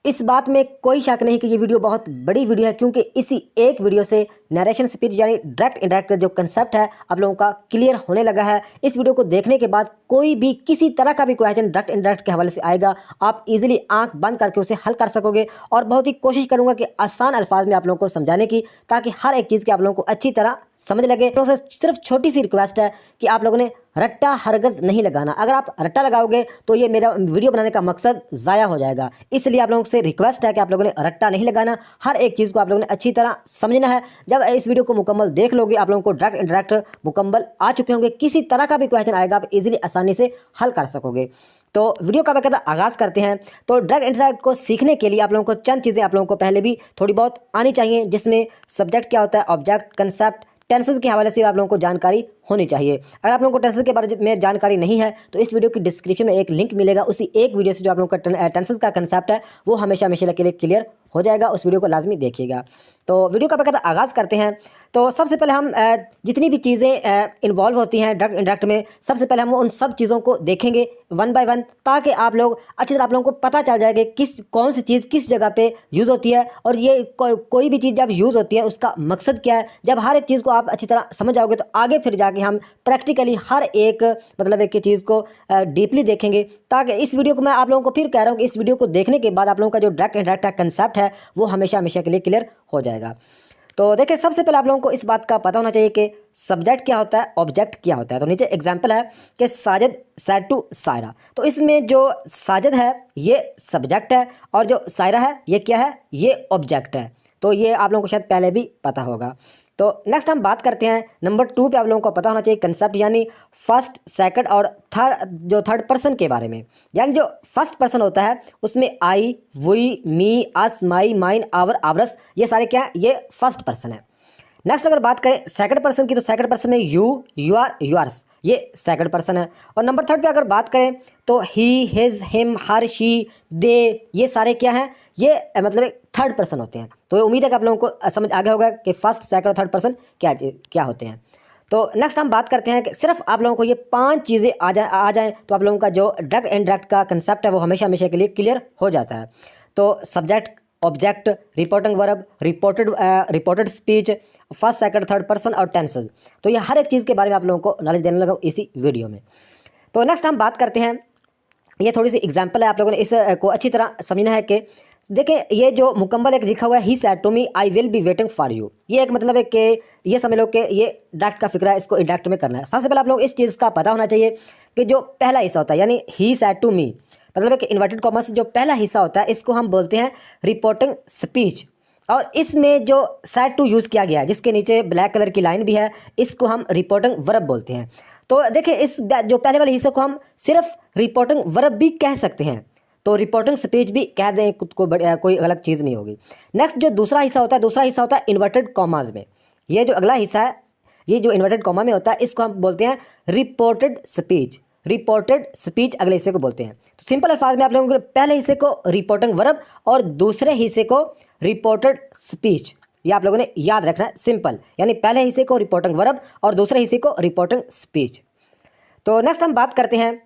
इस बात में कोई शक नहीं कि ये वीडियो बहुत बड़ी वीडियो है, क्योंकि इसी एक वीडियो से नरेशन स्पीच यानी डायरेक्ट इंडायरेक्ट का जो कंसेप्ट है आप लोगों का क्लियर होने लगा है। इस वीडियो को देखने के बाद कोई भी किसी तरह का भी क्वेश्चन डायरेक्ट इंडायरेक्ट के हवाले से आएगा, आप इजीली आंख बंद करके उसे हल कर सकोगे। और बहुत ही कोशिश करूंगा कि आसान अल्फाज में आप लोगों को समझाने की, ताकि हर एक चीज़ की आप लोगों को अच्छी तरह समझ लगे। तो सिर्फ छोटी सी रिक्वेस्ट है कि आप लोगों ने रट्टा हरगज नहीं लगाना। अगर आप रट्टा लगाओगे तो ये मेरा वीडियो बनाने का मकसद ज़ाया हो जाएगा। इसलिए आप लोगों से रिक्वेस्ट है कि आप लोगों ने रट्टा नहीं लगाना, हर एक चीज़ को आप लोगों ने अच्छी तरह समझना है। जब इस वीडियो को मुकम्मल देख लोगे, आप लोगों को डायरेक्ट इंडायरेक्ट मुकम्मल आ चुके होंगे। किसी तरह का भी क्वेश्चन आएगा आप इजीली आसानी से हल कर सकोगे। तो वीडियो का बाकायदा आगाज़ करते हैं। तो डायरेक्ट इंडायरेक्ट को सीखने के लिए आप लोगों को चंद चीज़ें आप लोगों को पहले भी थोड़ी बहुत आनी चाहिए, जिसमें सब्जेक्ट क्या होता है, ऑब्जेक्ट, कंसेप्ट, टेंसेस के हवाले से आप लोगों को जानकारी होनी चाहिए। अगर आप लोगों को टेंसेस के बारे में जानकारी नहीं है तो इस वीडियो की डिस्क्रिप्शन में एक लिंक मिलेगा, उसी एक वीडियो से जो आप लोगों का टेंसेस का कंसेप्ट है वो हमेशा हमेशा के लिए क्लियर हो जाएगा। उस वीडियो को लाजमी देखिएगा। तो वीडियो का बाकायदा आगाज़ करते हैं। तो सबसे पहले हम जितनी भी चीज़ें इन्वॉल्व होती हैं डायरेक्ट इंडायरेक्ट में, सबसे पहले हम उन सब चीज़ों को देखेंगे वन बाय वन, ताकि आप लोग अच्छी तरह आप लोगों को पता चल जाएगा कौन सी चीज़ किस जगह पे यूज़ होती है, और ये कोई भी चीज़ जब यूज़ होती है उसका मकसद क्या है। जब हर एक चीज़ को आप अच्छी तरह समझ जाओगे तो आगे फिर जाके हम प्रैक्टिकली हर एक मतलब एक चीज़ को डीपली देखेंगे। ताकि इस वीडियो को मैं आप लोगों को फिर कह रहा हूँ कि इस वीडियो को देखने के बाद आप लोगों का जो डायरेक्ट इंडायरेक्ट का कंसेप्ट है वो हमेशा हमेशा के लिए क्लियर हो जाएगा। तो देखिए, सबसे पहले आप लोगों को इस बात का पता होना चाहिए कि सब्जेक्ट क्या होता है, ऑब्जेक्ट क्या होता है। तो नीचे एग्जांपल है कि साजिद सेड टू सायरा। तो इसमें जो साजिद है ये सब्जेक्ट है, और जो सायरा है ये क्या है, ये ऑब्जेक्ट है। तो ये आप लोगों को शायद पहले भी पता होगा। तो नेक्स्ट हम बात करते हैं नंबर 2 पे। आप लोगों को पता होना चाहिए कंसेप्ट, यानी फर्स्ट, सेकंड और थर्ड पर्सन के बारे में। यानी जो फर्स्ट पर्सन होता है उसमें I, we, me, us, my, mine, our, ours, ये सारे क्या है, ये फर्स्ट पर्सन है। नेक्स्ट अगर बात करें सेकंड पर्सन की, तो सेकंड पर्सन में यू, यू आर, यूर्स, ये सेकंड पर्सन है। और नंबर 3 पे अगर बात करें तो ही, हिज, हिम, हर, शी, दे, ये सारे क्या हैं, ये मतलब एक थर्ड पर्सन होते हैं। तो उम्मीद है कि आप लोगों को समझ आ गया होगा कि फर्स्ट, सेकंड और थर्ड पर्सन क्या होते हैं। तो नेक्स्ट हम बात करते हैं कि सिर्फ आप लोगों को ये 5 चीज़ें आ जाएं तो आप लोगों का जो डायरेक्ट इंडायरेक्ट का कंसेप्ट है वो हमेशा हमेशा के लिए क्लियर हो जाता है। तो subject, object, reporting verb, reported speech, first, second, third person और टेंसेस। तो ये हर एक चीज़ के बारे में आप लोगों को नॉलेज देने लगा इसी वीडियो में। तो नेक्स्ट हम बात करते हैं, ये थोड़ी सी एग्जांपल है, आप लोगों ने इस को अच्छी तरह समझना है कि देखिए ये जो मुकम्मल एक लिखा हुआ है, he said to me I will be waiting for you, ये एक मतलब है कि ये समझ लो कि ये डायरेक्ट का फिक्र है, इसको इंडायरेक्ट में करना है। सबसे पहले आप लोग इस चीज़ का पता होना चाहिए कि जो पहला हिस्सा होता है यानी ही सेड टू मी, मतलब कि इन्वर्टेड कॉमा से जो पहला हिस्सा होता है इसको हम बोलते हैं रिपोर्टिंग स्पीच। और इसमें जो सेड टू यूज़ किया गया है, जिसके नीचे ब्लैक कलर की लाइन भी है, इसको हम रिपोर्टिंग वर्ब बोलते हैं। तो देखिए इस जो पहले वाले हिस्से को हम सिर्फ रिपोर्टिंग वर्ब भी कह सकते हैं, तो रिपोर्टिंग स्पीच भी कह दें, कोई गलत चीज़ नहीं होगी। नेक्स्ट जो दूसरा हिस्सा होता है, दूसरा हिस्सा होता है इन्वर्टेड कॉमाज में। ये जो अगला हिस्सा है, ये जो इन्वर्टेड कॉमा में होता है, इसको हम बोलते हैं रिपोर्टेड स्पीच। रिपोर्टेड स्पीच अगले हिस्से को बोलते हैं। तो सिंपल अल्फाज में आप लोगों को पहले हिस्से को रिपोर्टिंग वर्ब और दूसरे हिस्से को रिपोर्टेड स्पीच, ये आप लोगों ने याद रखना है। सिंपल यानी पहले हिस्से को रिपोर्टिंग वर्ब और दूसरे हिस्से को रिपोर्टिंग स्पीच। तो नेक्स्ट हम बात करते हैं,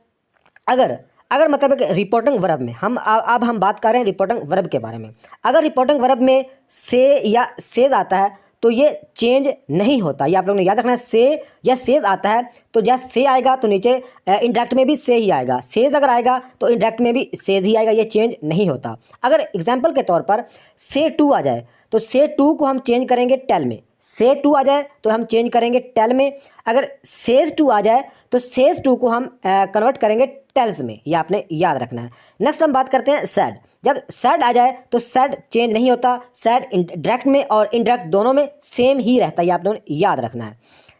अगर मतलब रिपोर्टिंग वर्ब में अब हम बात कर रहे हैं रिपोर्टिंग वर्ब के बारे में। अगर रिपोर्टिंग वर्ब में से या सेज आता है तो ये चेंज नहीं होता, ये आप लोगों ने याद रखना है। से या सेज आता है तो जैसे से आएगा तो नीचे इंडायरेक्ट में भी से ही आएगा, सेज अगर आएगा तो इंडायरेक्ट में भी सेज ही आएगा, ये चेंज नहीं होता। अगर एग्जाम्पल के तौर पर से टू आ जाए तो से टू को हम चेंज करेंगे टेल में, से टू आ जाए तो हम चेंज करेंगे टेल में। अगर सेज टू आ जाए तो सेज टू को हम कन्वर्ट करेंगे टेल्स में, ये आपने याद रखना है। नेक्स्ट हम बात करते हैं सैड। जब सैड आ जाए तो सैड चेंज नहीं होता, सैड डायरेक्ट में और इनडायरेक्ट दोनों में सेम ही रहता है, ये आप लोगों ने याद रखना है।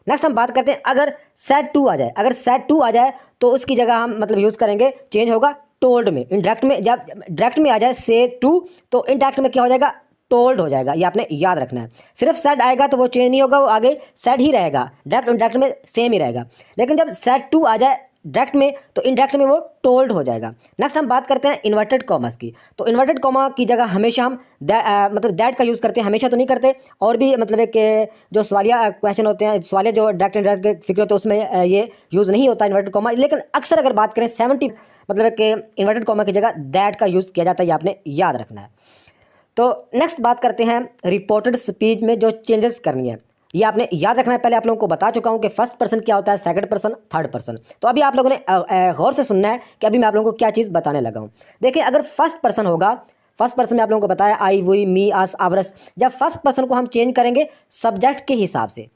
नेक्स्ट हम बात करते हैं अगर सैड टू आ जाए। अगर सैड टू आ जाए तो उसकी जगह हम मतलब यूज़ करेंगे, चेंज होगा टोल्ड में। इनडायरेक्ट में जब डायरेक्ट में आ जाए से टू तो इनडायरेक्ट में क्या हो जाएगा, टोल्ड हो जाएगा, ये आपने याद रखना है। सिर्फ सैड आएगा तो वो चेंज नहीं होगा, वो आगे सैड ही रहेगा, डायरेक्ट इनडायरेक्ट में सेम ही रहेगा। लेकिन जब सैड टू आ जाए डायरेक्ट में, तो इनडायरेक्ट में वो टोल्ड हो जाएगा। नेक्स्ट हम बात करते हैं इन्वर्टेड कॉमास की। तो इन्वर्टेड कॉमा की जगह हमेशा हम मतलब दैट का यूज़ करते हैं, हमेशा तो नहीं करते। और भी मतलब एक जो सवालिया क्वेश्चन होते हैं, सवालिया जो डायरेक्ट इनडायरेक्ट के फिक्र होते हैं, उसमें ये यूज़ नहीं होता इन्वर्टेड कॉमा। लेकिन अक्सर अगर बात करें 70 मतलब कि इन्वर्टेड कॉमा की जगह दैट का यूज़ किया जाता है, ये आपने याद रखना है। तो नेक्स्ट बात करते हैं रिपोर्टेड स्पीच में जो चेंजेस करनी है, ये आपने याद रखना है। पहले आप लोगों को बता चुका हूं कि फर्स्ट पर्सन क्या होता है, सेकंड पर्सन, थर्ड पर्सन। तो अभी आप लोगों ने गौर से सुनना है कि अभी मैं आप लोगों को क्या चीज़ बताने लगा हूं। देखिए, अगर फर्स्ट पर्सन होगा, फर्स्ट पर्सन में आप लोगों को बताया आई, वी, मी, अस, आवरस। जब फर्स्ट पर्सन को हम चेंज करेंगे सब्जेक्ट के हिसाब से,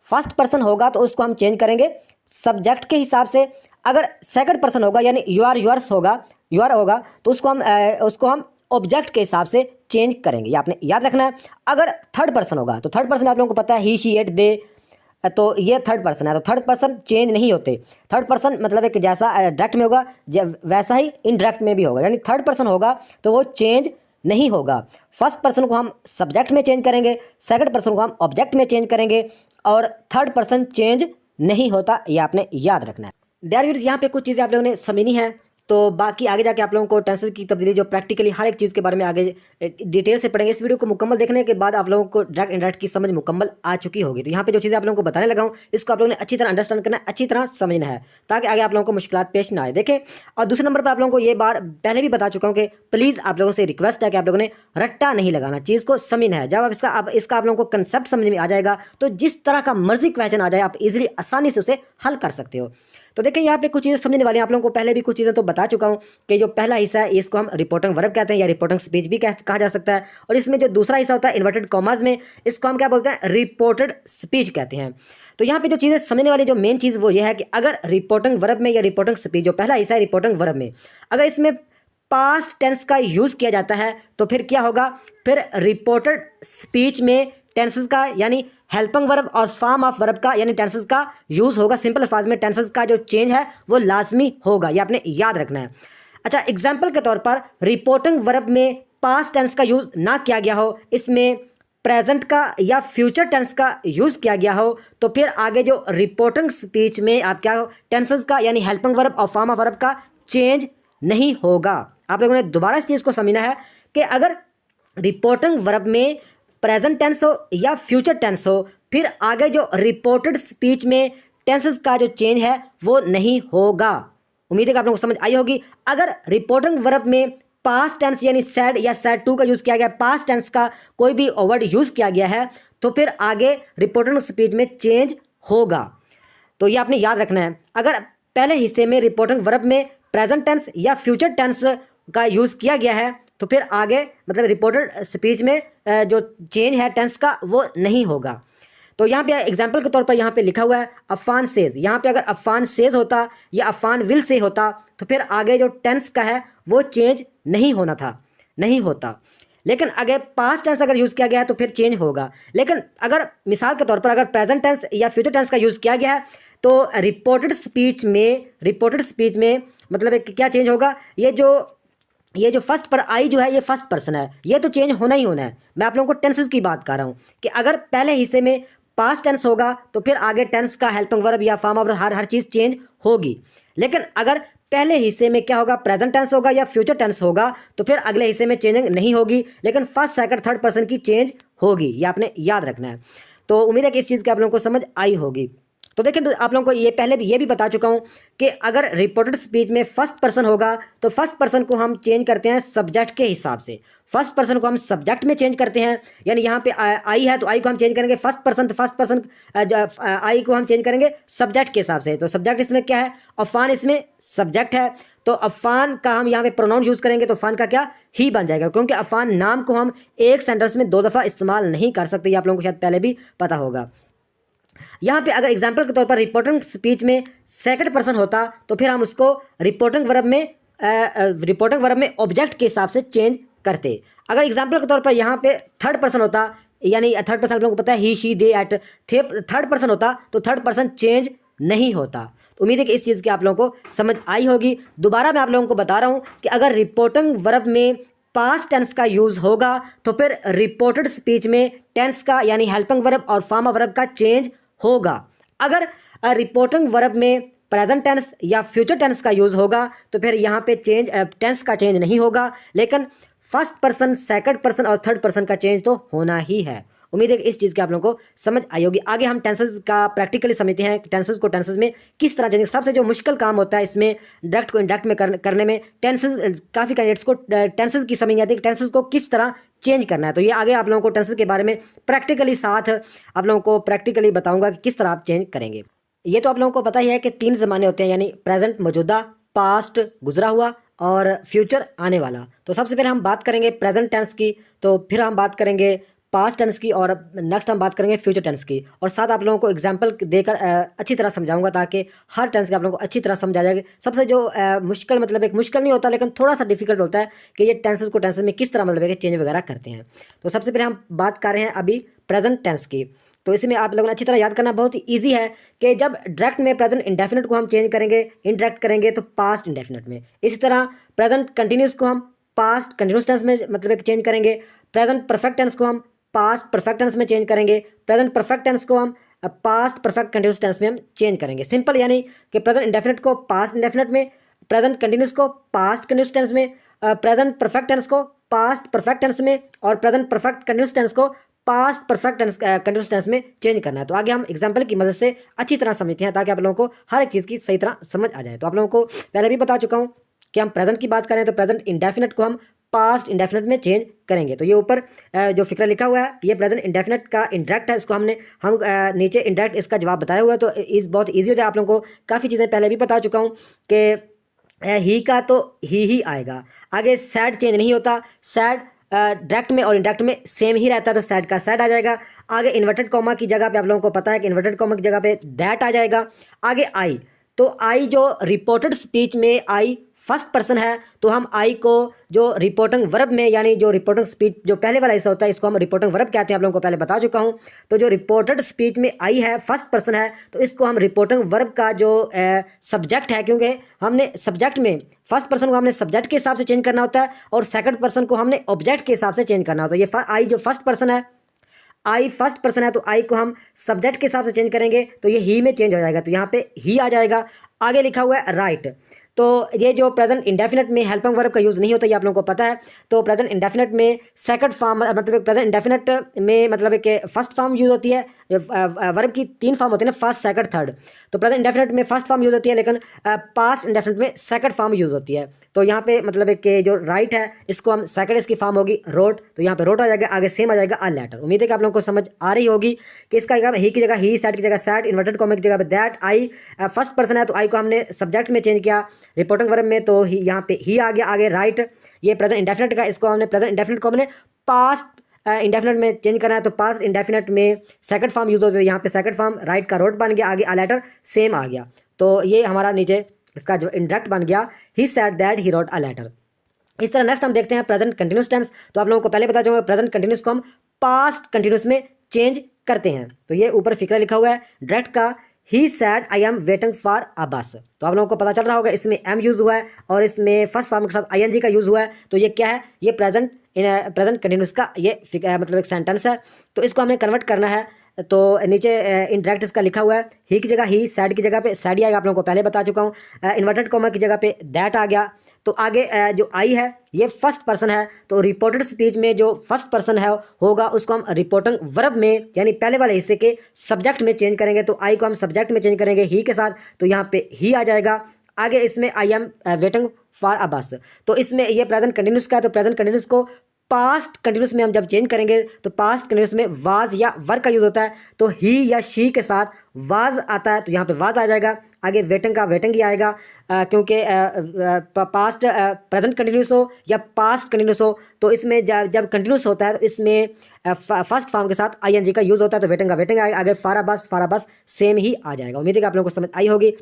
फर्स्ट पर्सन होगा तो उसको हम चेंज करेंगे सब्जेक्ट के हिसाब से। अगर सेकंड पर्सन होगा यानी यू आर, यूअर्स होगा, यूअर होगा, तो उसको हम ऑब्जेक्ट के हिसाब से चेंज करेंगे, ये आपने याद रखना है। अगर थर्ड पर्सन होगा तो थर्ड पर्सन में आप लोगों को पता है ही, शी, इट, दे, तो ये थर्ड पर्सन है। तो थर्ड पर्सन चेंज नहीं होते। थर्ड पर्सन मतलब एक जैसा डायरेक्ट में होगा वैसा ही इनडायरेक्ट में भी होगा, यानी थर्ड पर्सन होगा तो वो चेंज नहीं होगा। फर्स्ट पर्सन को हम सब्जेक्ट में चेंज करेंगे, सेकंड पर्सन को हम ऑब्जेक्ट में चेंज करेंगे, और थर्ड पर्सन चेंज नहीं होता, ये आपने याद रखना है। डियर व्यूअर्स, यहाँ पे कुछ चीज़ें आप लोगों ने समझनी है, तो बाकी आगे जाके आप लोगों को टेंसेस की तब्दीली जो प्रैक्टिकली हर एक चीज़ के बारे में आगे डिटेल से पढ़ेंगे। इस वीडियो को मुकम्मल देखने के बाद आप लोगों को डायरेक्ट इनडायरेक्ट की समझ मुकम्मल आ चुकी होगी। तो यहाँ पे जो चीज़ें आप लोगों को बताने लगा हूँ, इसको आप लोगों ने अच्छी तरह अंडरस्टैंड करना है, अच्छी तरह समझना है, ताकि आगे आप लोगों को मुश्किलात पेश ना आए। देखें, और दूसरे नंबर पर आप लोगों को ये बार पहले भी बता चुका हूँ कि प्लीज़ आप लोगों से रिक्वेस्ट है कि आप लोगों ने रट्टा नहीं लगाना, चीज़ को समझना है। जब आप इसका आप लोगों को कंसेप्ट समझ में आ जाएगा तो जिस तरह का मर्जी क्वेश्चन आ जाए आप इजीली आसानी से उसे हल कर सकते हो। तो देखिए, यहाँ पे कुछ चीज़ें समझने वाली हैं। आप लोगों को पहले भी कुछ चीज़ें तो बता चुका हूँ कि जो पहला हिस्सा है इसको हम रिपोर्टिंग वर्ब कहते हैं, या रिपोर्टिंग स्पीच भी कहा जा सकता है। और इसमें जो दूसरा हिस्सा होता है इन्वर्टेड कॉमास में, इसको हम क्या बोलते हैं, रिपोर्टेड स्पीच कहते हैं। तो यहाँ पे जो चीज़ें समझने वाली जो मेन चीज़ वो ये है कि अगर रिपोर्टिंग वर्ब में या रिपोर्टिंग स्पीच, जो पहला हिस्सा है रिपोर्टिंग वर्ब में, अगर इसमें पास्ट टेंस का यूज़ किया जाता है तो फिर क्या होगा, फिर रिपोर्टेड स्पीच में टेंसेस का यानी हेल्पिंग वर्ब और फॉर्म ऑफ वर्ब का यानी टेंसेस का यूज़ होगा। सिंपल अल्फाज में टेंसेस का जो चेंज है वो लाजमी होगा, ये आपने याद रखना है। अच्छा, एग्जाम्पल के तौर पर रिपोर्टिंग वर्ब में पास्ट टेंस का यूज़ ना किया गया हो, इसमें प्रेजेंट का या फ्यूचर टेंस का यूज़ किया गया हो, तो फिर आगे जो रिपोर्टिंग स्पीच में आप क्या हो, टेंसेस का यानी हेल्पिंग वर्ब और फॉर्म ऑफ वर्ब का चेंज नहीं होगा। आप लोगों ने दोबारा इस चीज़ को समझना है कि अगर रिपोर्टिंग वर्ब में प्रेजेंट टेंस हो या फ्यूचर टेंस हो, फिर आगे जो रिपोर्टेड स्पीच में टेंसेस का जो चेंज है वो नहीं होगा। उम्मीद है कि आप लोगों को समझ आई होगी। अगर रिपोर्टिंग वर्ब में पास्ट टेंस यानी सैड या सैड टू का यूज़ किया गया, पास्ट टेंस का कोई भी वर्ड यूज़ किया गया है, तो फिर आगे रिपोर्टिंग स्पीच में चेंज होगा। तो ये आपने याद रखना है। अगर पहले हिस्से में रिपोर्टिंग वर्ब में प्रेजेंट टेंस या फ्यूचर टेंस का यूज़ किया गया है, तो फिर आगे मतलब रिपोर्टेड स्पीच में जो चेंज है टेंस का वो नहीं होगा। तो यहाँ पे एग्जाम्पल के तौर पर यहाँ पे लिखा हुआ है अफान सेज। यहाँ पे अगर अफान सेज होता या अफान विल से होता तो फिर आगे जो टेंस का है वो चेंज नहीं होना था, नहीं होता। लेकिन अगर पास्ट टेंस अगर यूज़ किया गया है तो फिर चेंज होगा। लेकिन अगर मिसाल के तौर पर अगर प्रेजेंट टेंस या फ्यूचर टेंस का यूज़ किया गया है तो रिपोर्टेड स्पीच में मतलब क्या चेंज होगा, ये जो फर्स्ट पर आई जो है ये फर्स्ट पर्सन है, ये तो चेंज होना ही होना है। मैं आप लोगों को टेंसेस की बात कर रहा हूँ कि अगर पहले हिस्से में पास्ट टेंस होगा तो फिर आगे टेंस का हेल्पिंग वर्ब या form of her cheese change होगी। लेकिन अगर पहले हिस्से में क्या होगा, प्रेजेंट टेंस होगा या फ्यूचर टेंस होगा, तो फिर अगले हिस्से में चेंजिंग नहीं होगी, लेकिन फर्स्ट सेकंड थर्ड पर्सन की चेंज होगी। ये आपने याद रखना है। तो उम्मीद है कि इस चीज़ की आप लोगों को समझ आई होगी। तो देखिए, तो आप लोगों को ये पहले भी ये भी बता चुका हूँ कि अगर रिपोर्टेड स्पीच में फर्स्ट पर्सन होगा तो फर्स्ट पर्सन को हम चेंज करते हैं सब्जेक्ट के हिसाब से। फर्स्ट पर्सन को हम सब्जेक्ट में चेंज करते हैं, यानी यहाँ पे आई है तो आई को हम चेंज करेंगे फर्स्ट पर्सन, तो फर्स्ट पर्सन आई को हम चेंज करेंगे सब्जेक्ट के हिसाब से। तो सब्जेक्ट इसमें क्या है, अफान इसमें सब्जेक्ट है, तो अफान का हम यहाँ पे प्रोनाउन यूज़ करेंगे तो अफान का क्या ही बन जाएगा, क्योंकि अफान नाम को हम एक सेंटेंस में 2 दफ़ा इस्तेमाल नहीं कर सकते। ये आप लोगों को शायद पहले भी पता होगा। यहाँ पे अगर एग्जाम्पल के तौर पर रिपोर्टिंग स्पीच में सेकंड पर्सन होता तो फिर हम उसको रिपोर्टिंग वर्ब में ऑब्जेक्ट के हिसाब से चेंज करते। अगर एग्जाम्पल के तौर पर यहाँ पे थर्ड पर्सन होता, यानी थर्ड पर्सन आप लोगों को पता है he, she, they, it, third person होता तो थर्ड पर्सन चेंज नहीं होता। तो उम्मीद है कि इस चीज़ की आप लोगों को समझ आई होगी। दोबारा मैं आप लोगों को बता रहा हूँ कि अगर रिपोर्टिंग वर्ब में पास्ट टेंस का यूज़ होगा तो फिर रिपोर्टेड स्पीच में टेंस का यानी हेल्पिंग वर्ब और फॉर्म ऑफ वर्ब का चेंज होगा। अगर रिपोर्टिंग वर्ब में प्रेजेंट टेंस या फ्यूचर टेंस का यूज़ होगा तो फिर यहाँ पे चेंज टेंस का चेंज नहीं होगा, लेकिन फर्स्ट पर्सन, सेकंड पर्सन और थर्ड पर्सन का चेंज तो होना ही है। उम्मीद है कि इस चीज़ की आप लोगों को समझ आई होगी। आगे हम टेंसेस का प्रैक्टिकली समझते हैं कि टेंसेस को टेंसेस में किस तरह चेंज। सबसे जो मुश्किल काम होता है इसमें डायरेक्ट को इनडायरेक्ट में करने में, टेंसेस काफ़ी कैंडिडेट्स को टेंसेस की समझ नहीं आती कि टेंसेस को किस तरह चेंज करना है। तो ये आगे आप लोगों को टेंसेस के बारे में प्रैक्टिकली साथ आप लोगों को प्रैक्टिकली बताऊंगा कि किस तरह आप चेंज करेंगे। ये तो आप लोगों को पता ही है कि 3 ज़माने होते हैं, यानी प्रेजेंट मौजूदा, पास्ट गुजरा हुआ और फ्यूचर आने वाला। तो सबसे पहले हम बात करेंगे प्रेजेंट टेंस की, तो फिर हम बात करेंगे पास्ट टेंस की और नेक्स्ट हम बात करेंगे फ्यूचर टेंस की, और साथ आप लोगों को एग्जांपल देकर अच्छी तरह समझाऊंगा ताकि हर टेंस के आप लोगों को अच्छी तरह समझा जाएगा। सबसे जो मुश्किल, मतलब एक मुश्किल नहीं होता लेकिन थोड़ा सा डिफिकल्ट होता है कि ये टेंसेस को टेंसेस में किस तरह मतलब है कि चेंज वगैरह करते हैं। तो सबसे पहले हम बात कर रहे हैं अभी प्रेजेंट टेंस की। तो इसमें आप लोगों ने अच्छी तरह याद करना बहुत ही ईजी है कि जब डायरेक्ट में प्रेजेंट इंडेफिनिट को हम चेंज करेंगे, इनडायरेक्ट करेंगे तो पास्ट इंडेफिनिट में। इसी तरह प्रेजेंट कंटिन्यूस को हम पास्ट कंटिन्यूस टेंस में मतलब चेंज करेंगे, प्रेजेंट परफेक्ट टेंस को हम पास्ट परफेक्ट टेंस में चेंज करेंगे, प्रेजेंट परफेक्ट टेंस को हम पास्ट परफेक्ट कंटिन्यूस टेंस में हम चेंज करेंगे। सिंपल, यानी कि प्रेजेंट इंडेफिनिट को पास्ट इंडेफिनिट में, प्रेजेंट कंटिन्यूस को पास्ट कंटिन्यूस टेंस में, प्रेजेंट परफेक्ट टेंस को पास्ट परफेक्ट टेंस में और प्रेजेंट परफेक्ट कंटिन्यूस टेंस को past perfect tense continuous tense में चेंज करना है। तो आगे हम एग्जांपल की मदद से अच्छी तरह समझते हैं ताकि आप लोगों को हर एक चीज़ की सही तरह समझ आ जाए। तो आप लोगों को पहले भी बता चुका हूँ कि हम प्रेजेंट की बात करें तो प्रेजेंट इंडेफिनिट को हम पास्ट इंडेफिनिट में चेंज करेंगे। तो ये ऊपर जो फिक्र लिखा हुआ है ये प्रेजेंट इंडेफिनिट का इंडायरेक्ट है, इसको हम नीचे इंडायरेक्ट इसका जवाब बताया हुआ है। तो इस बहुत ईजी हो जाए, आप लोगों को काफ़ी चीज़ें पहले भी बता चुका हूँ कि ही का तो ही आएगा। आगे सैड चेंज नहीं होता, सैड डायरेक्ट में और इनडायरेक्ट में सेम ही रहता है, तो सैड का सैड आ जाएगा। आगे इन्वर्टेड कॉमा की जगह पे आप लोगों को पता है कि इन्वर्टेड कॉमा की जगह पे दैट आ जाएगा। आगे आई, तो आई जो रिपोर्टेड स्पीच में आई फर्स्ट पर्सन है, तो हम आई को जो रिपोर्टिंग वर्ब में, यानी जो रिपोर्टिंग स्पीच जो पहले वाला हिस्सा होता है इसको हम रिपोर्टिंग वर्ब कहते हैं, आप लोगों को पहले बता चुका हूं। तो जो रिपोर्टेड स्पीच में आई है फर्स्ट पर्सन है, तो इसको हम रिपोर्टिंग वर्ब का जो सब्जेक्ट है, क्योंकि हमने सब्जेक्ट में फर्स्ट पर्सन को हमने सब्जेक्ट के हिसाब से चेंज करना होता है और सेकंड पर्सन को हमने ऑब्जेक्ट के हिसाब से चेंज करना होता है। ये आई जो फर्स्ट पर्सन है, आई फर्स्ट पर्सन है, तो आई को हम सब्जेक्ट के हिसाब से चेंज करेंगे तो ये ही में चेंज हो जाएगा, तो यहाँ पे ही आ जाएगा। आगे लिखा हुआ है राइट, तो ये जो प्रेजेंट इंडेफिनिट में हेल्पिंग वर्ब का यूज़ नहीं होता, ये आप लोगों को पता है। तो प्रेजेंट इंडेफिनिट में सेकंड फॉर्म, मतलब प्रेजेंट इंडेफिनिट में मतलब कि फर्स्ट फॉर्म यूज़ होती है। वर्ब की 3 फॉर्म होती है ना, फर्स्ट सेकंड थर्ड। तो प्रेजेंट इंडेफिनिट में फर्स्ट फॉर्म यूज़ होती है, लेकिन पास्ट इंडेफिनिट में सेकंड फॉर्म यूज़ होती है। तो यहाँ पे मतलब कि जो राइट है इसको हम सेकंड, इसकी फॉर्म होगी रोट, तो यहाँ पे रोट आ जाएगा, आगे सेम आ जाएगा आ लेटर। उम्मीद है कि आप लोगों को समझ आ रही होगी कि इसका ही की जगह ही, सैड की जगह सैड, इन्वर्टेड कॉमा की जगह पे दैट। आई फर्स्ट पर्सन है तो आई को हमने सब्जेक्ट में चेंज किया रिपोर्टिंग वर्ब में, तो ही यहाँ पे ही आ गया। आगे राइट, ये प्रेजेंट इंडेफिनिट का, इसको हमने प्रेजेंट इंडेफिनिट को हमने पास्ट इंडेफिनिट में चेंज करना है, तो पास्ट इंडेफिनिट में सेकंड फॉर्म यूज होता है, यहाँ पे सेकंड फॉर्म राइट का रोट बन गया, आगे आ लेटर सेम आ गया। तो ये हमारा नीचे इसका जो इंडायरेक्ट बन गया he said that he wrote a letter. इस तरह नेक्स्ट हम देखते हैं प्रेजेंट कंटिन्यूस टेंस। तो आप लोगों को पहले बता दूंगा प्रेजेंट कंटिन्यूस को हम पास्ट कंटिन्यूस में चेंज करते हैं। तो ये ऊपर फिक्रा लिखा हुआ है डायरेक्ट का, he said I am waiting for a bus. तो आप लोगों को पता चल रहा होगा इसमें एम यूज हुआ है और इसमें फर्स्ट फॉर्म के साथ आईएनजी का यूज हुआ है। तो ये क्या है, ये प्रेजेंट कंटिन्यूस का ये मतलब एक सेंटेंस है। तो इसको हमने कन्वर्ट करना है, तो नीचे इनडायरेक्ट इसका लिखा हुआ है ही की जगह ही, सैड की जगह पे सैड ही आएगा, आप लोगों को पहले बता चुका हूँ। इन्वर्टेड कॉमा की जगह पे दैट आ गया। तो आगे जो आई है ये फर्स्ट पर्सन है, तो रिपोर्टेड स्पीच में जो फर्स्ट पर्सन है होगा उसको हम रिपोर्टिंग वर्ब में यानी पहले वाले हिस्से के सब्जेक्ट में चेंज करेंगे। तो आई को हम सब्जेक्ट में चेंज करेंगे ही के साथ, तो यहाँ पे ही आ जाएगा। आगे इसमें आई am waiting for a bus, तो इसमें ये प्रेजेंट कंटिन्यूस का है, तो प्रेजेंट कंटिन्यूस को पास्ट कंटिन्यूस में हम जब चेंज करेंगे तो पास्ट कंटिन्यूस में वाज या वर का यूज होता है, तो ही या शी के साथ वाज आता है, तो यहाँ पे वाज आ जाएगा। आगे वेटिंग का वेटिंग ही आएगा, क्योंकि पास्ट प्रेजेंट कंटिन्यूस हो या पास्ट कंटिन्यूस हो, तो इसमें जब कंटिन्यूस होता है तो इसमें फर्स्ट फॉर्म के साथ आईएनजी का यूज होता है, तो वेटिंग का वेटिंग आएगा। आगे फाराबस सेम ही आ जाएगा। उम्मीद है कि आप लोगों को समझ आई होगी।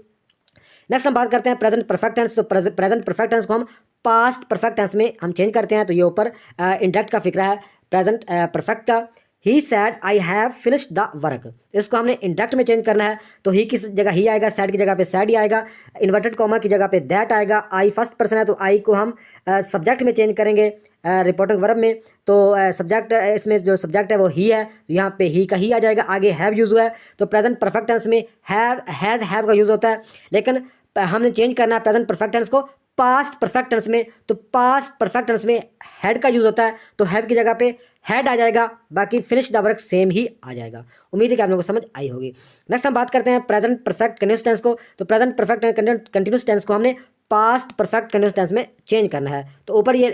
नेक्स्ट हम बात करते हैं प्रेजेंट परफेक्ट टेंस। तो प्रेजेंट परफेक्ट टेंस को हम पास्ट परफेक्ट टेंस में हम चेंज करते हैं। तो ये ऊपर इंडायरेक्ट का फिक्रा है प्रेजेंट परफेक्ट का, he said I have finished the work. इसको हमने इंडायरेक्ट में चेंज करना है, तो ही किस जगह ही आएगा, सैड की जगह पे सैड ही आएगा, इन्वर्टेड कॉमा की जगह पे दैट आएगा। आई फर्स्ट पर्सन है तो आई को हम सब्जेक्ट में चेंज करेंगे रिपोर्टिंग वर्ब में, तो सब्जेक्ट इसमें जो सब्जेक्ट है वो ही है, तो यहाँ पे ही का ही आ जाएगा। आगे हैव यूज़ हुआ है तो प्रेजेंट परफेक्ट टेंस में हैव हैज़ हैव का यूज़ होता है, लेकिन हमने चेंज करना है प्रेजेंट परफेक्ट टेंस को पास्ट परफेक्ट टेंस में, तो पास्ट परफेक्ट टेंस में हैड का यूज़ होता है, तो हैव की जगह पे हैड आ जाएगा, बाकी फिनिश द वर्क सेम ही आ जाएगा। उम्मीद है कि आप लोगों को समझ आई होगी। नेक्स्ट हम बात करते हैं प्रेजेंट परफेक्ट कंटिन्यूअस टेंस को, तो प्रेजेंट परफेक्ट कंटिन्यूअस टेंस को हमने पास्ट परफेक्ट कंटिन्यूअस टेंस में चेंज करना है। तो ऊपर ये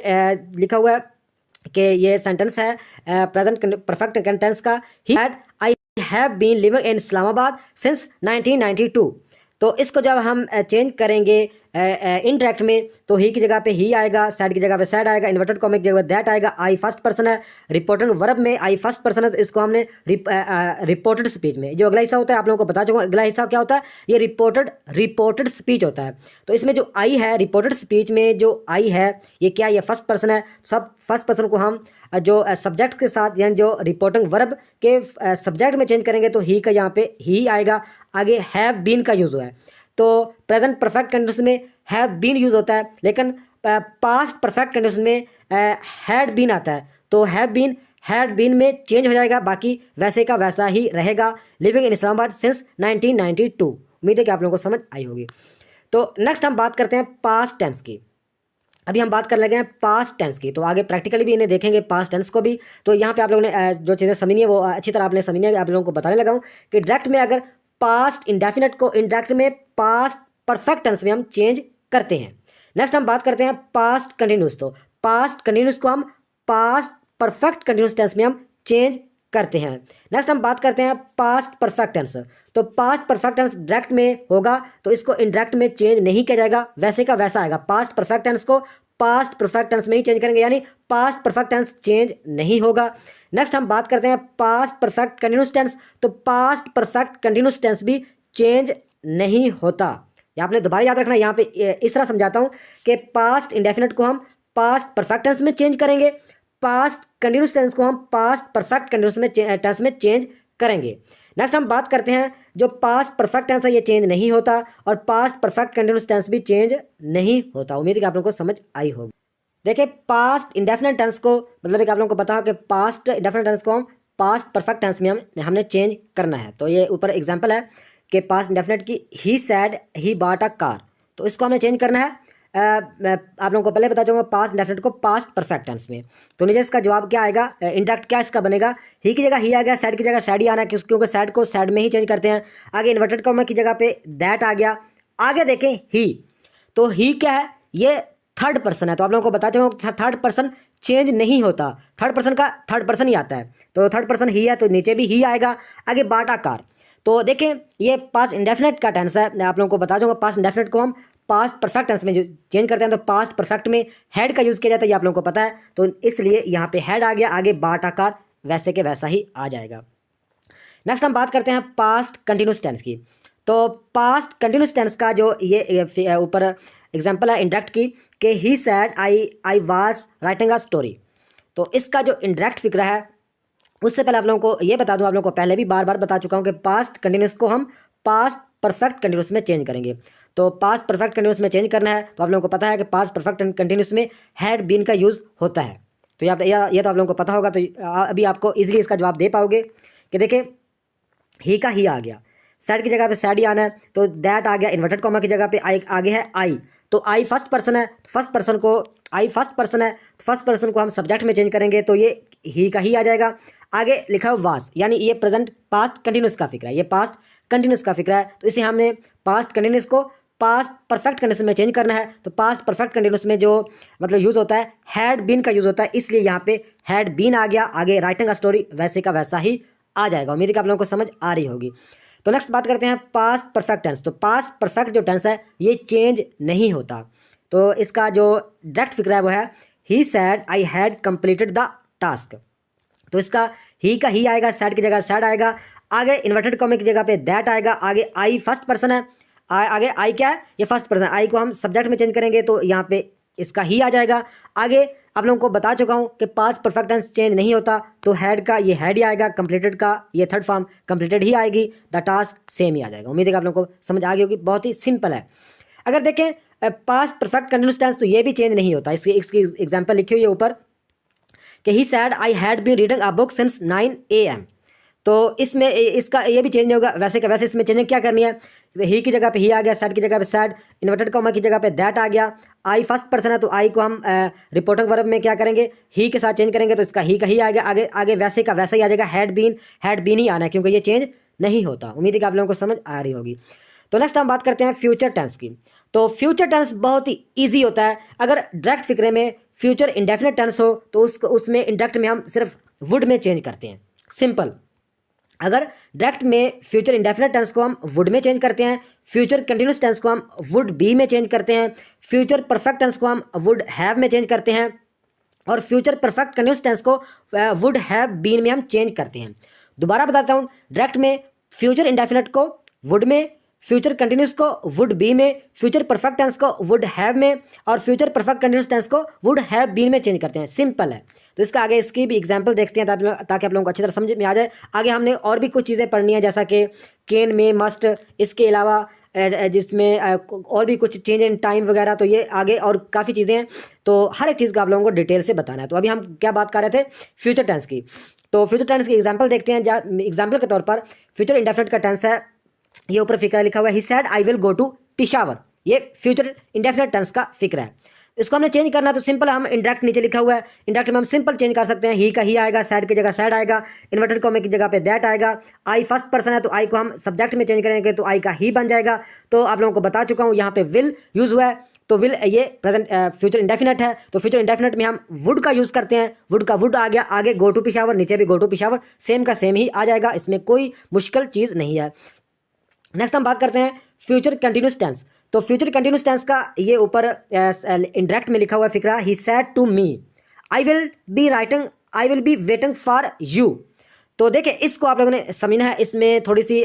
लिखा हुआ है कि ये सेंटेंस है प्रेजेंट परफेक्ट टेंस का, he had I have been living in Islamabad since 1992। तो इसको जब हम चेंज करेंगे इनडायरेक्ट में, तो ही की जगह पे ही आएगा, सैड की जगह पे सैड आएगा, इन्वर्टेड कॉमा की जगह पे दैट आएगा। आई फर्स्ट पर्सन है, रिपोर्टेड वर्ब में आई फर्स्ट पर्सन है, तो इसको हमने रिपोर्टेड स्पीच में, जो अगला हिस्सा होता है आप लोगों को बता चुका हूं, अगला हिस्सा क्या होता है, ये रिपोर्टेड स्पीच होता है। तो इसमें जो आई है रिपोर्टेड स्पीच में जो आई है ये क्या, ये फर्स्ट पर्सन है, सब फर्स्ट पर्सन को हम जो सब्जेक्ट के साथ यानी जो रिपोर्टिंग वर्ब के सब्जेक्ट में चेंज करेंगे, तो ही का यहाँ पे ही आएगा। आगे हैव बीन का यूज़ हुआ है, तो प्रेजेंट परफेक्ट कंडीशन में हैव बीन यूज़ होता है, लेकिन पास्ट परफेक्ट कंडीशन में हैड बीन आता है, तो हैड बीन में चेंज हो जाएगा, बाकी वैसे का वैसा ही रहेगा। Living in Islamabad since 1992। उम्मीद है कि आप लोगों को समझ आई होगी। तो नेक्स्ट हम बात करते हैं पास्ट टेंस की। अभी हम बात कर लगे हैं पास्ट टेंस की, तो आगे प्रैक्टिकली भी इन्हें देखेंगे पास्ट टेंस को भी। तो यहाँ पे आप लोगों ने जो चीज़ें समझनी है वो अच्छी तरह आपने समझनी है। आप लोगों को बताने लगा हूँ कि डायरेक्ट में अगर पास्ट इंडेफिनिट को इनडायरेक्ट में पास्ट परफेक्ट टेंस में हम चेंज करते हैं। नेक्स्ट हम बात करते हैं पास्ट कंटिन्यूस, तो पास्ट कंटिन्यूस को हम पास्ट परफेक्ट कंटिन्यूस टेंस में हम चेंज करते हैं। नेक्स्ट हम बात करते हैं पास्ट परफेक्ट टेंस, तो पास्ट परफेक्ट टेंस डायरेक्ट में होगा तो इसको इनडायरेक्ट में चेंज नहीं किया जाएगा, वैसे का वैसा आएगा। पास्ट परफेक्ट टेंस को पास्ट परफेक्ट टेंस में ही चेंज करेंगे, यानी पास्ट परफेक्ट टेंस चेंज नहीं होगा। नेक्स्ट हम बात करते हैं पास्ट परफेक्ट कंटिन्यूस टेंस, तो पास्ट परफेक्ट कंटिन्यूस टेंस भी चेंज नहीं होता। ये आपने दोबारा याद रखना, यहाँ पे इस तरह समझाता हूँ कि पास्ट इंडेफिनिट को हम पास्ट परफेक्ट टेंस में चेंज करेंगे, पास्ट कंटिन्यूस टेंस को हम पास्ट परफेक्ट कंटिन्यूस में टेंस में चेंज करेंगे। नेक्स्ट हम बात करते हैं जो पास्ट परफेक्ट टेंस है ये चेंज नहीं होता, और पास्ट परफेक्ट कंटिन्यूस टेंस भी चेंज नहीं होता। उम्मीद है कि आप लोगों को समझ आई होगी। देखिए पास्ट इंडेफिनिट टेंस को, मतलब कि आप लोगों को पता हो कि पास्ट इंडेफिनिट टेंस को हम पास्ट परफेक्ट टेंस में हमने चेंज करना है। तो ये ऊपर एग्जांपल है कि पास्ट इंडेफिनिट की he said he bought a car, तो इसको हमने चेंज करना है। मैं आप लोगों को पहले बता दूंगा पास्ट इंडेफिनिट को पास्ट परफेक्ट टेंस में, तो नीचे इसका जवाब क्या आएगा, इंडायरेक्ट क्या इसका बनेगा, ही की जगह ही आ गया, सैड की जगह सैड ही आना है, क्योंकि सैड को सैड में ही चेंज करते हैं। आगे इन्वर्टेड कॉमा की जगह पे दैट आ गया। आगे देखें ही, तो ही क्या है, ये थर्ड पर्सन है, तो आप लोगों को बता चुका थर्ड पर्सन चेंज नहीं होता, थर्ड पर्सन का थर्ड पर्सन ही आता है, तो थर्ड पर्सन ही है तो नीचे भी ही आएगा। आगे बाटा कार, तो देखें ये पास्ट इंडेफिनिट का टेंस है, मैं आप लोगों को बता दूंगा पास्ट इंडेफिनिट को हम पास्ट परफेक्ट टेंस में जो चेंज करते हैं, तो पास्ट परफेक्ट में हैड का यूज़ किया जाता है, ये आप लोगों को पता है, तो इसलिए यहाँ पे हैड आ गया। आगे बाट आकार वैसे के वैसा ही आ जाएगा। नेक्स्ट हम बात करते हैं पास्ट कंटिन्यूस टेंस की, तो पास्ट कंटिन्यूस टेंस का जो ये ऊपर एग्जांपल है इंडायरेक्ट की कि he said I was writing a story, तो इसका जो इंडायरेक्ट फिक्र है उससे पहले आप लोगों को ये बता दूं, आप लोगों को पहले भी बार बार बता चुका हूं कि पास्ट कंटिन्यूस को हम पास्ट परफेक्ट कंटिन्यूस में चेंज करेंगे। तो पास्ट परफेक्ट कंटिन्यूस में चेंज करना है, तो आप लोगों को पता है कि पास्ट परफेक्ट कंटिन्यूस में हैड बीन का यूज़ होता है, तो ये तो आप लोगों को पता होगा, तो अभी आपको इजीली इसका जवाब दे पाओगे कि देखिए ही का ही आ गया, सैड की जगह पे सैड ही आना है, तो दैट आ गया, इन्वर्टेड कॉमा की जगह पे आई आगे है आई, तो आई फर्स्ट पर्सन है, फर्स्ट पर्सन को आई फर्स्ट पर्सन है, फर्स्ट पर्सन को हम सब्जेक्ट में चेंज करेंगे तो ये ही का ही आ जाएगा। आगे लिखा हुआ वाज, यानी ये प्रेजेंट पास्ट कंटिन्यूस का फिक्र है, ये पास्ट कंटिन्यूस का फिक्र है, तो इसे हमने पास्ट कंटिन्यूस को पास्ट परफेक्ट कंडीशन में चेंज करना है, तो पास्ट परफेक्ट कंटिन्यूस में जो मतलब यूज़ होता है हैड बीन का यूज़ होता है, इसलिए यहाँ पे हैड बीन आ गया। आगे राइटिंग अ स्टोरी वैसे का वैसा ही आ जाएगा। उम्मीद है कि आप लोगों को समझ आ रही होगी। तो नेक्स्ट बात करते हैं पास्ट परफेक्ट टेंस, तो पास्ट परफेक्ट जो टेंस है ये चेंज नहीं होता, तो इसका जो डायरेक्ट फिक्र है वो है he said I had completed the task, तो इसका ही का ही आएगा, सैड की जगह सैड आएगा, आगे इन्वर्टेड कॉमा की जगह पे दैट आएगा, आगे आई फर्स्ट पर्सन है, आगे आई क्या है, ये फर्स्ट पर्सन, आई को हम सब्जेक्ट में चेंज करेंगे तो यहाँ पे इसका ही आ जाएगा। आगे आप लोगों को बता चुका हूँ कि पास्ट परफेक्ट टेंस चेंज नहीं होता, तो हैड का ये हैड ही आएगा, कंप्लीटेड का ये थर्ड फॉर्म कंप्लीटेड ही आएगी, द टास्क सेम ही आ जाएगा। उम्मीद है कि आप लोगों को समझ आ गई होगी, बहुत ही सिंपल है। अगर देखें पास्ट परफेक्ट कंटिन्यूअस टेंस, तो ये भी चेंज नहीं होता। इसकी एग्जाम्पल लिखी हुई है ऊपर कि he said I had been reading a book since 9 AM। तो इसमें इसका ये भी चेंज नहीं होगा, वैसे का वैसे इसमें चेंजिंग क्या करनी है, ही की जगह पे ही आ गया, सैड की जगह पे सैड, इन्वर्टेड कॉमा की जगह पे दैट आ गया। आई फर्स्ट पर्सन है तो आई को हम रिपोर्टिंग वर्ब में क्या करेंगे, ही के साथ चेंज करेंगे, तो इसका ही का ही आ गया, आगे आगे वैसे का वैसा ही आ जाएगा, हैड बीन ही आना है, क्योंकि ये चेंज नहीं होता। उम्मीद है कि आप लोगों को समझ आ रही होगी। तो नेक्स्ट हम बात करते हैं फ्यूचर टेंस की। तो फ्यूचर टेंस बहुत ही ईजी होता है। अगर डायरेक्ट फिक्रे में फ्यूचर इंडेफिनिट टेंस हो तो उसमें इंडायरेक्ट में हम सिर्फ वुड में चेंज करते हैं, सिंपल। अगर डायरेक्ट में फ्यूचर इंडेफिनिट टेंस को हम वुड में चेंज करते हैं, फ्यूचर कंटिन्यूस टेंस को हम वुड बी में चेंज करते हैं, फ्यूचर परफेक्ट टेंस को हम वुड हैव में चेंज करते हैं, और फ्यूचर परफेक्ट कंटिन्यूस टेंस को वुड हैव बीन में हम चेंज करते हैं। दोबारा बताता हूँ, डायरेक्ट में फ्यूचर इंडेफिनिट को वुड में, फ्यूचर कंटिन्यूस को वुड बी में, फ्यूचर परफेक्ट टेंस को वुड हैव में, और फ्यूचर परफेक्ट कंटिन्यूस टेंस को वुड हैव बीन में चेंज करते हैं, सिंपल है। तो इसका आगे इसकी भी एग्जांपल देखते हैं ताकि आप लोगों को अच्छी तरह समझ में आ जाए। आगे हमने और भी कुछ चीज़ें पढ़नी है, जैसा कि कैन में, मस्ट, इसके अलावा जिसमें और भी कुछ चेंज इन टाइम वगैरह, तो ये आगे और काफ़ी चीज़ें हैं, तो हर एक चीज़ को आप लोगों को डिटेल से बताना है। तो अभी हम क्या बात कर रहे थे, फ्यूचर टेंस की। तो फ्यूचर टेंस की एग्जाम्पल देखते हैं। एग्जाम्पल के तौर पर फ्यूचर इंडेफिनिट का टेंस है, ये ऊपर फिक्रा लिखा हुआ है, he said I will go to Peshawar. ये फ्यूचर इंडेफिनिट टेंस का फिक्र है। इसको हमने चेंज करना है तो सिंपल, हम इंडायरेक्ट नीचे लिखा हुआ है, इंडायरेक्ट में हम सिंपल चेंज कर सकते हैं। ही का ही आएगा, सैड की जगह सैड आएगा, इन्वर्टेड कॉमा की जगह पे दैट आएगा। आई फर्स्ट पर्सन है तो आई को हम सब्जेक्ट में चेंज करेंगे तो आई का ही बन जाएगा। तो आप लोगों को बता चुका हूँ, यहाँ पे विल यूज हुआ है, तो विल ये प्रेजेंट फ्यूचर इंडेफिनिट है, तो फ्यूचर इंडेफिनिट में हम वुड का यूज़ करते हैं। वुड का वुड आ गया, आगे गो टू पिशावर, नीचे भी गो टू पिशावर, सेम का सेम ही आ जाएगा, इसमें कोई मुश्किल चीज़ नहीं है। नेक्स्ट हम बात करते हैं फ्यूचर कंटिन्यूस टेंस। तो फ्यूचर कंटिन्यूस टेंस का ये ऊपर इंडायरेक्ट में लिखा हुआ फिक्रा, he said to me I will be waiting for you. तो देखिए, इसको आप लोगों ने समझना है। इसमें थोड़ी सी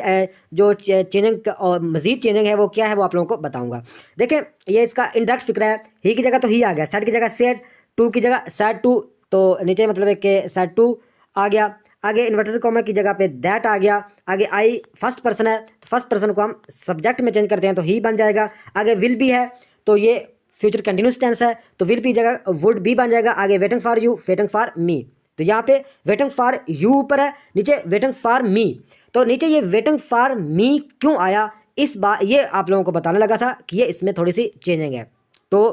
जो चेंजिंग और मजीद चेंजिंग है वो क्या है, वो आप लोगों को बताऊंगा। देखिए, ये इसका इंडायरेक्ट फिक्रा है, ही की जगह तो ही आ गया, सेड की जगह सेड, टू की जगह सैड टू, तो नीचे मतलब है कि सैड टू आ गया, आगे इन्वर्टेड कॉमा की जगह पे दैट आ गया, आगे आई फर्स्ट पर्सन है तो फर्स्ट पर्सन को हम सब्जेक्ट में चेंज करते हैं तो ही बन जाएगा, आगे विल बी है तो ये फ्यूचर कंटिन्यूस टेंस है तो विल बी जगह वुड बी बन जाएगा, आगे waiting for you, waiting for me. तो यहाँ पे वेटिंग फॉर यू ऊपर है, नीचे वेटिंग फॉर मी। तो नीचे ये वेटिंग फॉर मी क्यों आया, इस बार ये आप लोगों को बताने लगा था कि ये इसमें थोड़ी सी चेंजिंग है। तो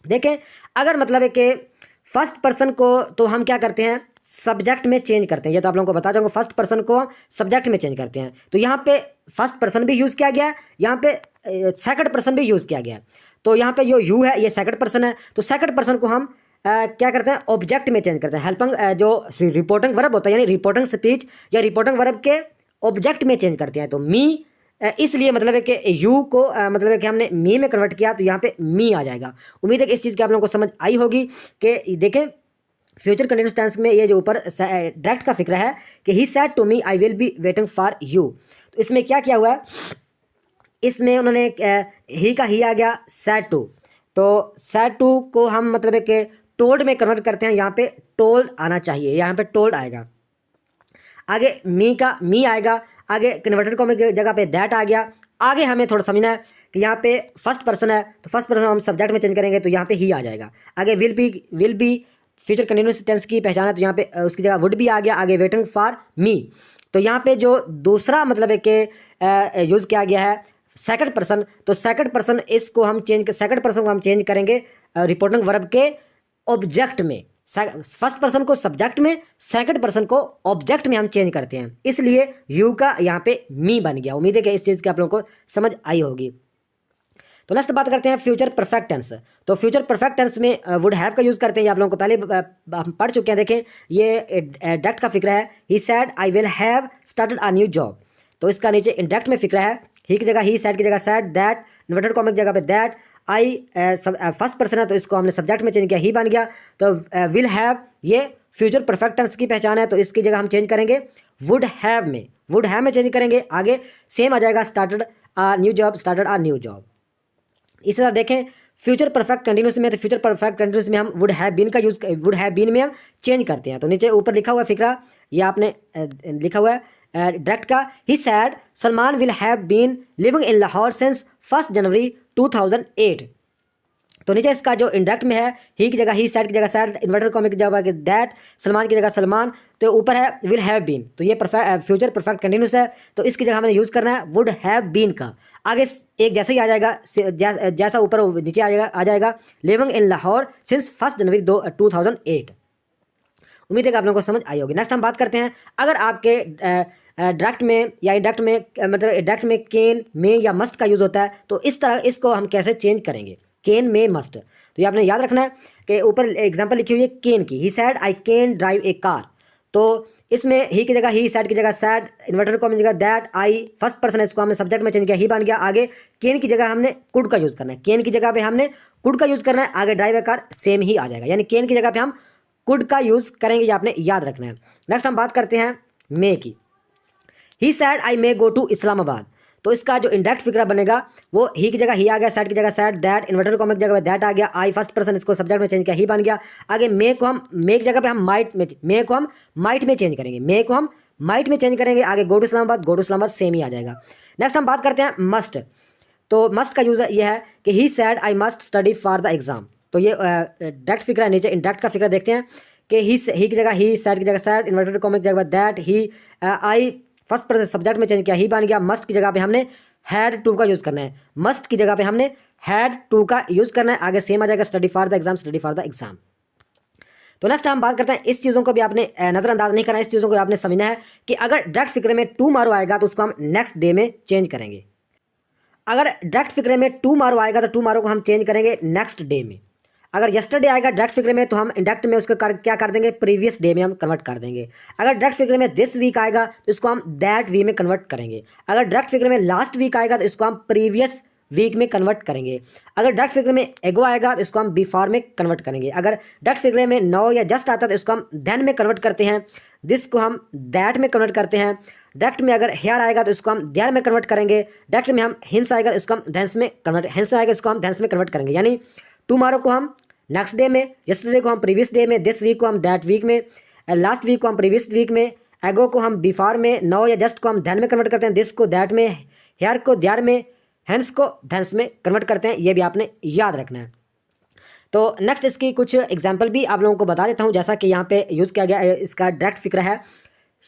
देखें, अगर मतलब है कि फर्स्ट पर्सन को तो हम क्या करते हैं, सब्जेक्ट में चेंज करते हैं, ये तो आप लोगों को बता दूंगा, फर्स्ट पर्सन को सब्जेक्ट में चेंज करते हैं। तो यहाँ पे फर्स्ट पर्सन भी यूज़ किया गया है, यहाँ पे सेकंड पर्सन भी यूज़ किया गया है। तो यहाँ पे जो यू है ये सेकंड पर्सन है, तो सेकंड पर्सन को हम क्या करते हैं, ऑब्जेक्ट में चेंज करते हैं। हेल्पिंग जो रिपोर्टिंग वर्ब होता है, यानी रिपोर्टिंग स्पीच या रिपोर्टिंग वर्ब के ऑब्जेक्ट में चेंज करते हैं। तो मी, इसलिए मतलब है कि यू को मतलब है कि हमने मी में कन्वर्ट किया तो यहाँ पे मी आ जाएगा। उम्मीद है कि इस चीज़ की आप लोगों को समझ आई होगी कि देखें, फ्यूचर कंटिन्यूस टेंस में ये जो ऊपर डायरेक्ट का फिक्र है कि he said to me I will be waiting for you. तो इसमें क्या किया हुआ है, इसमें उन्होंने ही का ही आ गया, सेड टू, तो सेड टू को हम मतलब है कि टोल्ड में कन्वर्ट करते हैं, यहाँ पे टोल्ड आना चाहिए, यहाँ पे टोल्ड आएगा, आगे मी का मी आएगा, आगे कन्वर्टेड कॉमा की जगह पे दैट आ गया। आगे हमें थोड़ा समझना है कि यहाँ पे फर्स्ट पर्सन है तो फर्स्ट पर्सन हम सब्जेक्ट में चेंज करेंगे तो यहाँ पे ही आ जाएगा, आगे will be future continuous tense की पहचान है तो यहाँ पे उसकी जगह वुड भी आ गया, आगे वेटिंग फॉर मी। तो यहाँ पे जो दूसरा मतलब है कि यूज़ किया गया है सेकंड पर्सन, तो सेकंड पर्सन इसको हम सेकंड पर्सन को हम चेंज करेंगे रिपोर्टिंग वर्ब के ऑब्जेक्ट में। फर्स्ट पर्सन को सब्जेक्ट में, सेकंड पर्सन को ऑब्जेक्ट में हम चेंज करते हैं, इसलिए यू का यहाँ पे मी बन गया। उम्मीद है कि इस चीज़ की आप लोगों को समझ आई होगी। तो नेक्स्ट बात करते हैं फ्यूचर परफेक्ट टेंस। तो फ्यूचर परफेक्ट टेंस में वुड हैव का यूज़ करते हैं, ये आप लोगों को पहले हम पढ़ चुके हैं। देखें, ये डायरेक्ट का फिक्र है, he said I will have started a new job. तो इसका नीचे इंडायरेक्ट में फिक्र है, ही की जगह ही, सैड की जगह सैड, दैट इन्वर्टेड कॉमा की जगह पे दैट, आई फर्स्ट पर्सन है तो इसको हमने सब्जेक्ट में चेंज किया, ही बन गया। तो विल हैव ये फ्यूचर परफेक्ट टेंस की पहचान है तो इसकी जगह हम चेंज करेंगे वुड हैव में चेंज करेंगे, आगे सेम आ जाएगा, started a new job, started a new job. इसी तरह देखें, फ्यूचर परफेक्ट कंटिन्यूस में, तो फ्यूचर परफेक्ट कंटिन्यूस में हम वुड हैव बीन का यूज, वुड हैव बीन में हम चेंज करते हैं। तो नीचे ऊपर लिखा हुआ है फिक्रा, ये आपने लिखा हुआ है डायरेक्ट का, he said Salman will have been living in Lahore since 1 January 2008। तो नीचे इसका जो इंडायरेक्ट में है, ही की जगह ही, सैड की जगह सैड, इन्वर्टर कॉमा की जगह दैट, सलमान की जगह सलमान, तो ऊपर है विल हैव बीन, तो ये फ्यूचर परफेक्ट कंटिन्यूस है, तो इसकी जगह हमें यूज़ करना है वुड हैव बीन का। आगे एक जैसे ही आ जाएगा, जैसा ऊपर नीचे आ जाएगा living in Lahore since 1 January 2008। उम्मीद है कि आप लोगों को समझ आई होगी। नेक्स्ट हम बात करते हैं, अगर आपके डायरेक्ट में या इंडायरेक्ट में, मतलब डायरेक्ट में कैन, में या मस्ट का यूज़ होता है, तो इस तरह इसको हम कैसे चेंज करेंगे, कैन में मस्ट। तो ये आपने याद रखना है कि ऊपर एग्जांपल लिखी हुई है कैन की, he said I can drive a car, तो इसमें ही की जगह ही, सैड की जगह सैड, इन्वर्टर कॉमा की जगह दैट, आई फर्स्ट पर्सन है, इसको हमने सब्जेक्ट में चेंज किया, ही बन गया। आगे कैन की जगह हमने कुड का यूज़ करना है, कैन की जगह पे हमने कुड का यूज़ करना है, आगे ड्राइव ए कार सेम ही आ जाएगा, यानी कैन की जगह पे हम कुड का यूज़ करेंगे, ये आपने याद रखना है। नेक्स्ट हम बात करते हैं मे की, he said I may go to Islamabad, तो इसका जो इंडायरेक्ट फिक्रा बनेगा वो ही की जगह ही आ गया, सैड की जगह सैड, दैट, इन्वर्टर कॉमा की जगह दैट आ गया, आई फर्स्ट पर्सन, इसको सब्जेक्ट में चेंज किया, ही बन गया। आगे मे को हम, मे की जगह पे हम माइट में, मे को हम माइट में चेंज करेंगे, मे को हम माइट में चेंज करेंगे, आगे गो टू इस्लामाबाद सेम ही आ जाएगा। नेक्स्ट हम बात करते हैं मस्ट, तो मस्ट का यूज़ ये है कि he said I must study for the exam, तो ये डायरेक्ट फिक्रा है। नीचे इंडायरेक्ट का फिक्रा देखते हैं कि ही की जगह ही, सैड की जगह सैड, इन्वर्टर कॉमा की जगह that, he, I first person subject में चेंज किया, ही बन गया। मस्ट की जगह पे हमने हैड टू का यूज़ करना है, मस्ट की जगह पे हमने हैड टू का यूज़ करना है, आगे सेम आ जाएगा study for the exam, study for the exam. तो नेक्स्ट हम बात करते हैं, इस चीज़ों को भी आपने नज़रअंदाज नहीं करना, इस चीज़ों को आपने समझना है कि अगर डायरेक्ट फिक्रे में टू मारो आएगा तो उसको हम नेक्स्ट डे में चेंज करेंगे, अगर डायरेक्ट फिक्रे में टू मारो आएगा तो टू मारो को हम चेंज करेंगे नेक्स्ट डे में, अगर यस्टरडे आएगा डायरेक्ट फिगर में तो हम इंडायरेक्ट में उसको क्या कर देंगे, प्रीवियस डे में हम कन्वर्ट कर देंगे। अगर डायरेक्ट फिगर में दिस वीक आएगा तो इसको हम दैट वीक में कन्वर्ट करेंगे। अगर डायरेक्ट फिगर में लास्ट वीक आएगा तो इसको हम प्रीवियस वीक में कन्वर्ट करेंगे। अगर डायरेक्ट फिगर में एगो आएगा तो इसको हम बिफोर में कन्वर्ट करेंगे। अगर डायरेक्ट फिगर में नो या जस्ट आता है तो इसको हम देन में कन्वर्ट करते हैं, दिस को हम दैट में कन्वर्ट करते हैं। डायरेक्ट में अगर हेयर आएगा तो इसको हम देयर में कन्वर्ट करेंगे। डायरेक्ट में हम हिंस आएगा तो इसको हम धेंस में कन्वर्ट, हिंस आएगा इसको हम धेंस में कन्वर्ट करेंगे। यानी टुमारो को हम नेक्स्ट डे में, यस्टरडे को हम प्रीवियस डे में, दिस वीक को हम दैट वीक में, लास्ट वीक को हम प्रीवियस वीक में, एगो को हम बिफोर में, नो या जस्ट को हम देन में कन्वर्ट करते हैं, दिस को दैट में, हेयर को देयर में, हेंस को धेंस में कन्वर्ट करते हैं। ये भी आपने याद रखना है। तो नेक्स्ट इसकी कुछ एग्जाम्पल भी आप लोगों को बता देता हूँ। जैसा कि यहाँ पे यूज़ किया गया इसका डायरेक्ट फिक्र है,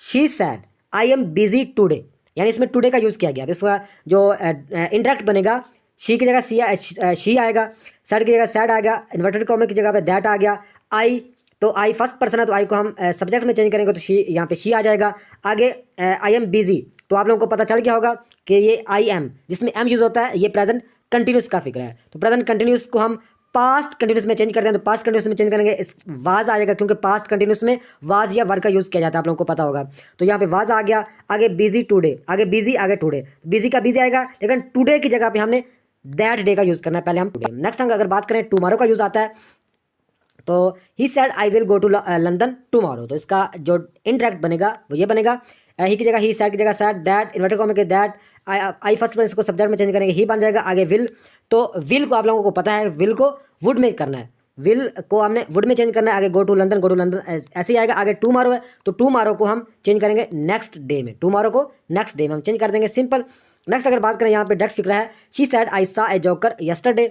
she said I am busy today, यानी इसमें टुडे का यूज़ किया गया। तो इसका जो इनडायरेक्ट बनेगा, शी की जगह शी आएगा, सैड की जगह सैड आएगा, इन्वर्टेड कॉमा की जगह पे दैट आ गया। आई, तो आई फर्स्ट पर्सन है तो आई को हम सब्जेक्ट में चेंज करेंगे तो शी, यहाँ पे शी आ जाएगा। आगे आई एम बिजी, तो आप लोगों को पता चल गया होगा कि ये आई एम, जिसमें एम यूज़ होता है, ये प्रेजेंट कंटिन्यूस का फिक्र है। तो प्रेजेंट कंटिन्यूस को हम पास्ट कंटिन्यूस में चेंज करते हैं, तो पास्ट कंटिन्यूस में चेंज करेंगे इस वाज आ जाएगा, क्योंकि पास्ट कंटिन्यूस में वाज या वर्क का यूज़ किया जाता है, आप लोगों को पता होगा। तो यहाँ पे वाज आ गया, आगे बिजी टुडे, आगे बिजी, आगे टुडे, बिजी का बिजी आएगा, लेकिन टुडे की जगह पे हमने दैट डे का यूज़ करना है, पहले हम टुडे। नेक्स्ट हम अगर बात करें टुमारो का यूज़ आता है, तो he said I will go to London tomorrow, तो इसका जो इनडायरेक्ट बनेगा वो ये बनेगा, ही की जगह ही, सैड की जगह सैड, दैट, इन्वर्टेड कॉमा के दैट, आई फर्स्ट पर्सन, इसको सब्जेक्ट में चेंज करेंगे, ही बन जाएगा। आगे विल, तो विल को आप लोगों को पता है, विल को वुड में करना है, विल को हमने वुड में चेंज करना है। आगे गो टू लंदन ऐसे ही आएगा। आगे टुमारो है तो टुमारो को हम चेंज करेंगे नेक्स्ट डे में, टुमारो को नेक्स्ट डे में हम चेंज कर देंगे, सिंपल। नेक्स्ट अगर बात करें यहाँ पे डायरेक्ट फिक्र है, शी सैड आई सा ए जोकर यस्टरडे,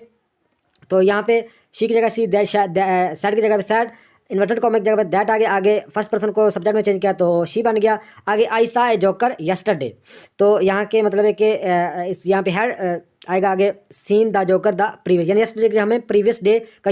तो यहाँ पे शी की जगह सी, सैड की जगह पे सैड, इन्वर्टेड कॉमा की जगह पे दैट आ गया। आगे फर्स्ट पर्सन को सब्जेक्ट में चेंज किया तो शी बन गया। आगे आई सा ए जोकर यस्टरडे, तो यहाँ के मतलब है कि इस यहाँ पे हैड आएगा, आगे seen the joker the previous, यानी यस्टरडे के हमें प्रीवियस डे का